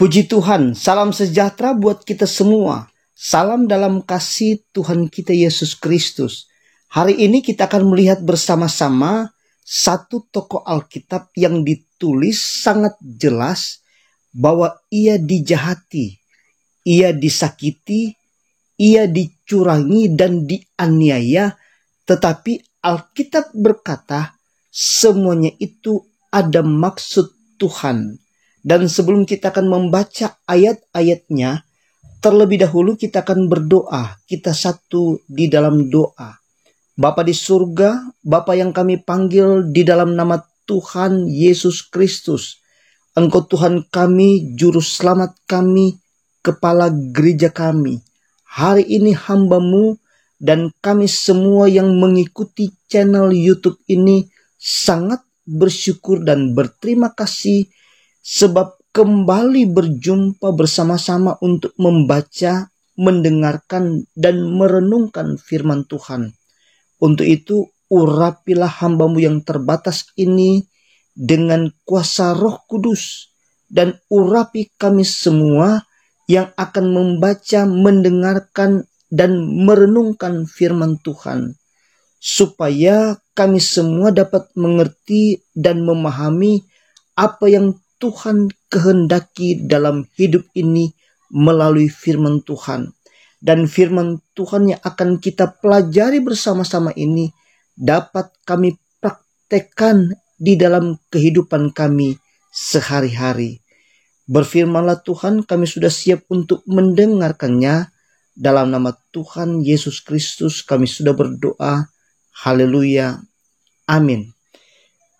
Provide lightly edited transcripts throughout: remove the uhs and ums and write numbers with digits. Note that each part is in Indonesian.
Puji Tuhan, salam sejahtera buat kita semua. Salam dalam kasih Tuhan kita Yesus Kristus. Hari ini kita akan melihat bersama-sama satu tokoh Alkitab yang ditulis sangat jelas bahwa ia dijahati, ia disakiti, ia dicurangi dan dianiaya. Tetapi Alkitab berkata semuanya itu ada maksud Tuhan. Dan sebelum kita akan membaca ayat-ayatnya, terlebih dahulu kita akan berdoa. Kita satu di dalam doa. Bapa di surga, Bapa yang kami panggil di dalam nama Tuhan Yesus Kristus. Engkau Tuhan kami, Juru Selamat kami, Kepala Gereja kami. Hari ini hamba-Mu dan kami semua yang mengikuti channel YouTube ini sangat bersyukur dan berterima kasih sebab kembali berjumpa bersama-sama untuk membaca, mendengarkan, dan merenungkan firman Tuhan. Untuk itu, urapilah hamba-Mu yang terbatas ini dengan kuasa Roh Kudus. Dan urapi kami semua yang akan membaca, mendengarkan, dan merenungkan firman Tuhan. Supaya kami semua dapat mengerti dan memahami apa yang Tuhan kehendaki dalam hidup ini melalui firman Tuhan. Dan firman Tuhan yang akan kita pelajari bersama-sama ini dapat kami praktekkan di dalam kehidupan kami sehari-hari. Berfirmanlah Tuhan, kami sudah siap untuk mendengarkannya. Dalam nama Tuhan Yesus Kristus kami sudah berdoa. Haleluya. Amin.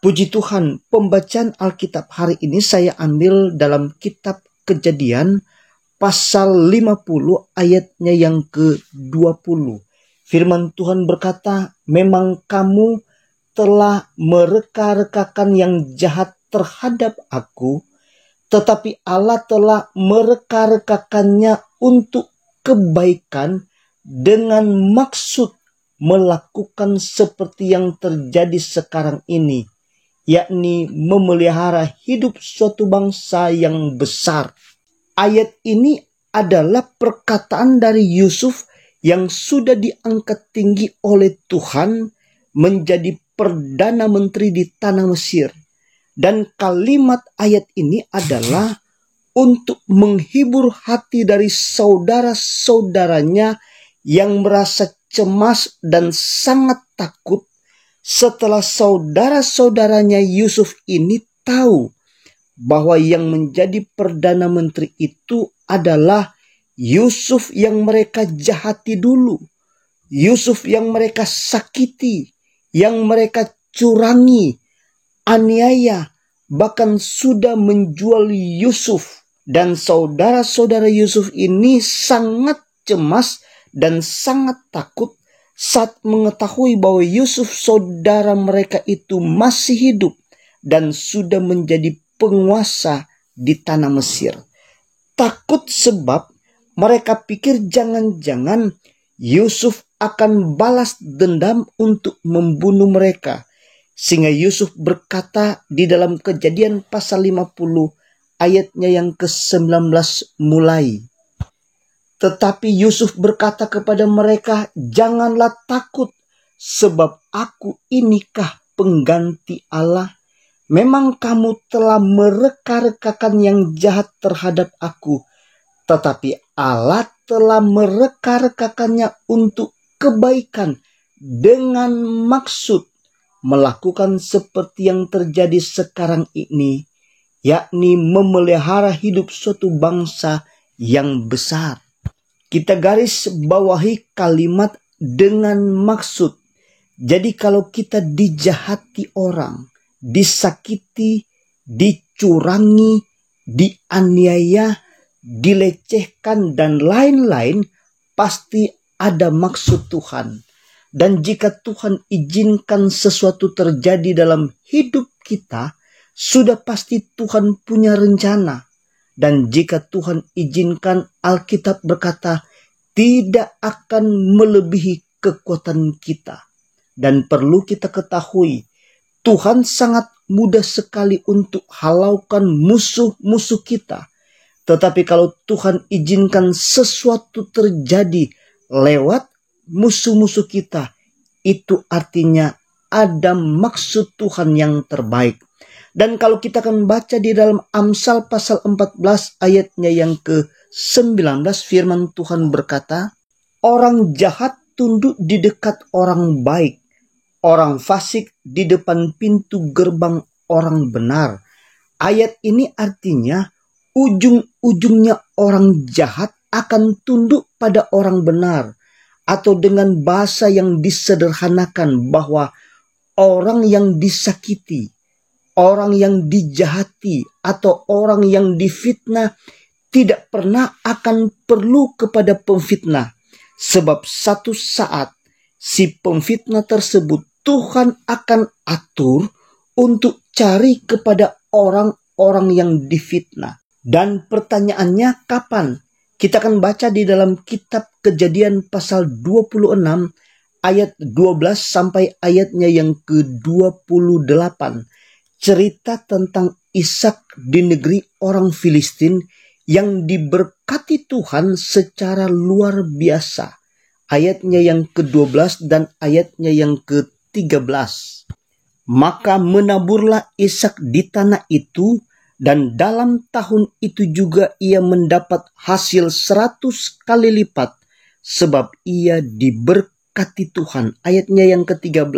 Puji Tuhan, pembacaan Alkitab hari ini saya ambil dalam kitab Kejadian pasal 50 ayatnya yang ke-20. Firman Tuhan berkata, memang kamu telah mereka-rekakan yang jahat terhadap aku, tetapi Allah telah mereka-rekakannya untuk kebaikan dengan maksud melakukan seperti yang terjadi sekarang ini, yakni memelihara hidup suatu bangsa yang besar. Ayat ini adalah perkataan dari Yusuf yang sudah diangkat tinggi oleh Tuhan menjadi Perdana Menteri di tanah Mesir. Dan kalimat ayat ini adalah untuk menghibur hati dari saudara-saudaranya yang merasa cemas dan sangat takut setelah saudara-saudaranya Yusuf ini tahu bahwa yang menjadi Perdana Menteri itu adalah Yusuf yang mereka jahati dulu. Yusuf yang mereka sakiti, yang mereka curangi, aniaya, bahkan sudah menjual Yusuf. Dan saudara-saudara Yusuf ini sangat cemas dan sangat takut saat mengetahui bahwa Yusuf saudara mereka itu masih hidup dan sudah menjadi penguasa di tanah Mesir. Takut sebab mereka pikir jangan-jangan Yusuf akan balas dendam untuk membunuh mereka. Sehingga Yusuf berkata di dalam Kejadian pasal 50 ayatnya yang ke-19 mulai. Tetapi Yusuf berkata kepada mereka, janganlah takut, sebab aku inikah pengganti Allah. Memang kamu telah mereka-rekakan yang jahat terhadap aku, tetapi Allah telah mereka-rekakannya untuk kebaikan dengan maksud melakukan seperti yang terjadi sekarang ini, yakni memelihara hidup suatu bangsa yang besar. Kita garis bawahi kalimat dengan maksud. Jadi kalau kita dijahati orang, disakiti, dicurangi, dianiaya, dilecehkan dan lain-lain, pasti ada maksud Tuhan. Dan jika Tuhan izinkan sesuatu terjadi dalam hidup kita, sudah pasti Tuhan punya rencana. Dan jika Tuhan izinkan, Alkitab berkata, tidak akan melebihi kekuatan kita. Dan perlu kita ketahui, Tuhan sangat mudah sekali untuk halaukan musuh-musuh kita. Tetapi kalau Tuhan izinkan sesuatu terjadi lewat musuh-musuh kita, itu artinya ada maksud Tuhan yang terbaik. Dan kalau kita akan baca di dalam Amsal pasal 14 ayatnya yang ke-19, firman Tuhan berkata, orang jahat tunduk di dekat orang baik, orang fasik di depan pintu gerbang orang benar. Ayat ini artinya ujung-ujungnya orang jahat akan tunduk pada orang benar. Atau dengan bahasa yang disederhanakan bahwa orang yang disakiti, orang yang dijahati, atau orang yang difitnah tidak pernah akan perlu kepada pemfitnah. Sebab satu saat si pemfitnah tersebut Tuhan akan atur untuk cari kepada orang-orang yang difitnah. Dan pertanyaannya kapan? Kita akan baca di dalam kitab Kejadian pasal 26 ayat 12 sampai ayatnya yang ke-28. Cerita tentang Ishak di negeri orang Filistin yang diberkati Tuhan secara luar biasa. Ayatnya yang ke-12 dan ayatnya yang ke-13. Maka menaburlah Ishak di tanah itu, dan dalam tahun itu juga ia mendapat hasil 100 kali lipat, sebab ia diberkati Tuhan. Ayatnya yang ke-13.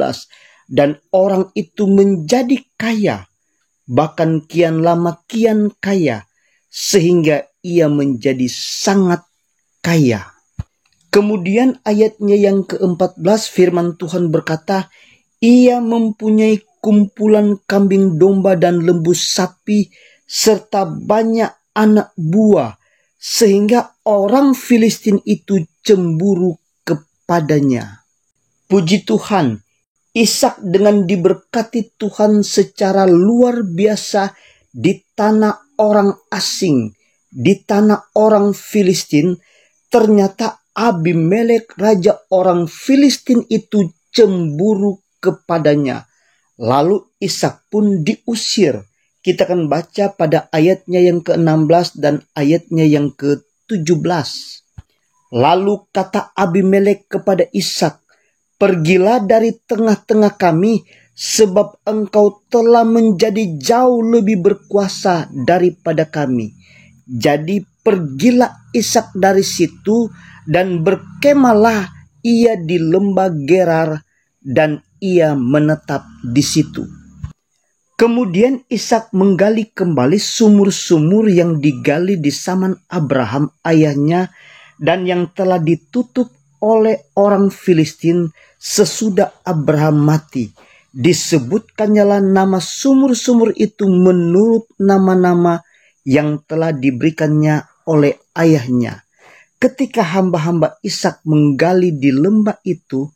Dan orang itu menjadi kaya, bahkan kian lama kian kaya, sehingga ia menjadi sangat kaya. Kemudian ayatnya yang ke-14 firman Tuhan berkata, ia mempunyai kumpulan kambing domba dan lembu sapi, serta banyak anak buah, sehingga orang Filistin itu cemburu kepadanya. Puji Tuhan, Ishak dengan diberkati Tuhan secara luar biasa di tanah orang asing, di tanah orang Filistin. Ternyata Abimelek, raja orang Filistin itu cemburu kepadanya. Lalu Ishak pun diusir. Kita akan baca pada ayatnya yang ke-16 dan ayatnya yang ke-17. Lalu kata Abimelek kepada Ishak, pergilah dari tengah-tengah kami, sebab engkau telah menjadi jauh lebih berkuasa daripada kami. Jadi pergilah Ishak dari situ, dan berkemalah ia di lembah Gerar, dan ia menetap di situ. Kemudian Ishak menggali kembali sumur-sumur yang digali di zaman Abraham ayahnya, dan yang telah ditutup oleh orang Filistin sesudah Abraham mati. Disebutkannya nama sumur-sumur itu menurut nama-nama yang telah diberikannya oleh ayahnya. Ketika hamba-hamba Ishak menggali di lembah itu,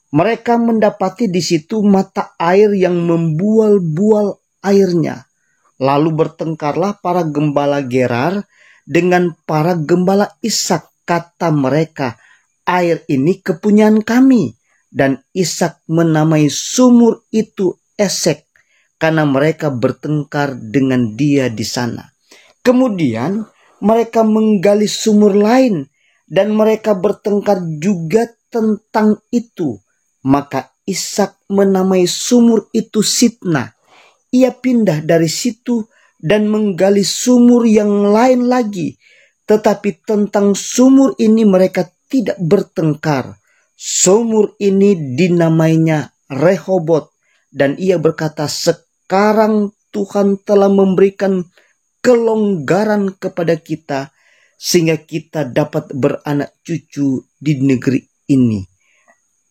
mereka mendapati di situ mata air yang membual-bual airnya. Lalu bertengkarlah para gembala Gerar dengan para gembala Ishak. Kata mereka, air ini kepunyaan kami. Dan Ishak menamai sumur itu Esek, karena mereka bertengkar dengan dia di sana. Kemudian mereka menggali sumur lain, dan mereka bertengkar juga tentang itu. Maka Ishak menamai sumur itu Sitna. Ia pindah dari situ dan menggali sumur yang lain lagi. Tetapi tentang sumur ini mereka tidak bertengkar. Sumur ini dinamainya Rehobot. Dan ia berkata, sekarang Tuhan telah memberikan kelonggaran kepada kita, sehingga kita dapat beranak cucu di negeri ini.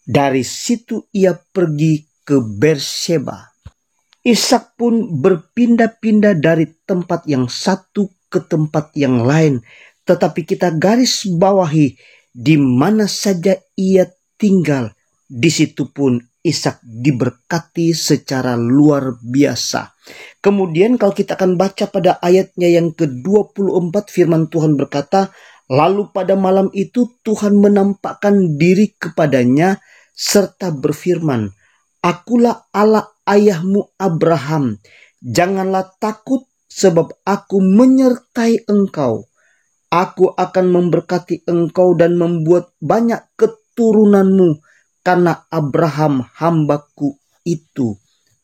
Dari situ ia pergi ke Berseba. Ishak pun berpindah-pindah dari tempat yang satu ke tempat yang lain. Tetapi kita garis bawahi di mana saja ia tinggal, di situ pun Ishak diberkati secara luar biasa. Kemudian kalau kita akan baca pada ayatnya yang ke-24, firman Tuhan berkata, lalu pada malam itu Tuhan menampakkan diri kepadanya serta berfirman, akulah Allah ayahmu Abraham, janganlah takut sebab aku menyertai engkau. Aku akan memberkati engkau dan membuat banyak keturunanmu karena Abraham hambaku itu.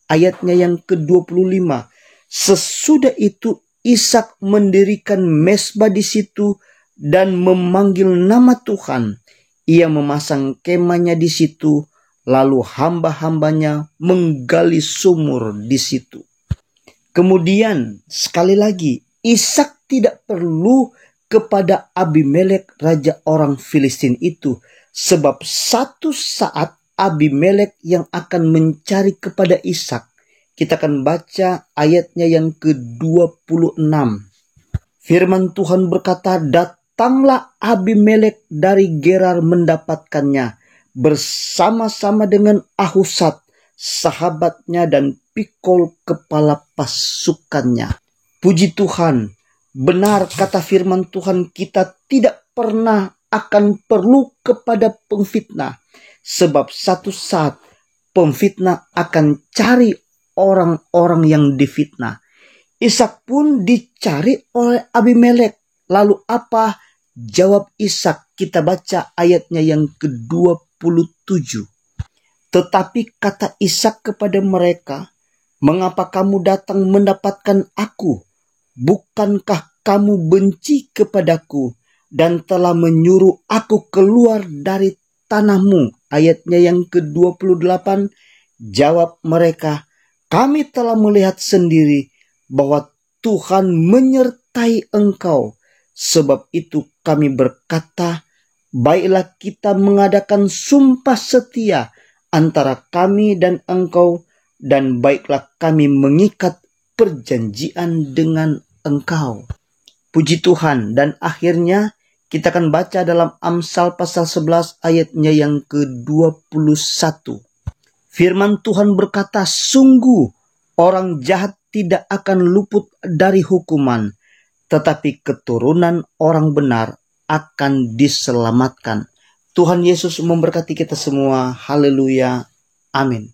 Ayatnya yang ke-25. Sesudah itu Ishak mendirikan mezbah di situ dan memanggil nama Tuhan. Ia memasang kemahnya di situ, lalu hamba-hambanya menggali sumur di situ. Kemudian sekali lagi, Ishak tidak perlu kepada Abimelek, raja orang Filistin itu, sebab satu saat Abimelek yang akan mencari kepada Ishak. Kita akan baca ayatnya yang ke-26. Firman Tuhan berkata, datanglah Abimelek dari Gerar mendapatkannya, bersama-sama dengan Ahuzat, sahabatnya, dan Pikol, kepala pasukannya. Puji Tuhan, benar kata firman Tuhan, kita tidak pernah akan perlu kepada pemfitnah, sebab satu saat pemfitnah akan cari orang-orang yang difitnah. Ishak pun dicari oleh Abimelek. Lalu apa jawab Ishak? Kita baca ayatnya yang ke-27. Tetapi kata Ishak kepada mereka, mengapa kamu datang mendapatkan aku? Bukankah kamu benci kepadaku dan telah menyuruh aku keluar dari tanahmu? Ayatnya yang ke-28, jawab mereka, kami telah melihat sendiri bahwa Tuhan menyertai engkau. Sebab itu kami berkata, baiklah kita mengadakan sumpah setia antara kami dan engkau, dan baiklah kami mengikat perjanjian dengan engkau. Puji Tuhan. Dan akhirnya kita akan baca dalam Amsal pasal 11 ayatnya yang ke-21. Firman Tuhan berkata, sungguh orang jahat tidak akan luput dari hukuman, tetapi keturunan orang benar akan diselamatkan. Tuhan Yesus memberkati kita semua. Haleluya. Amin.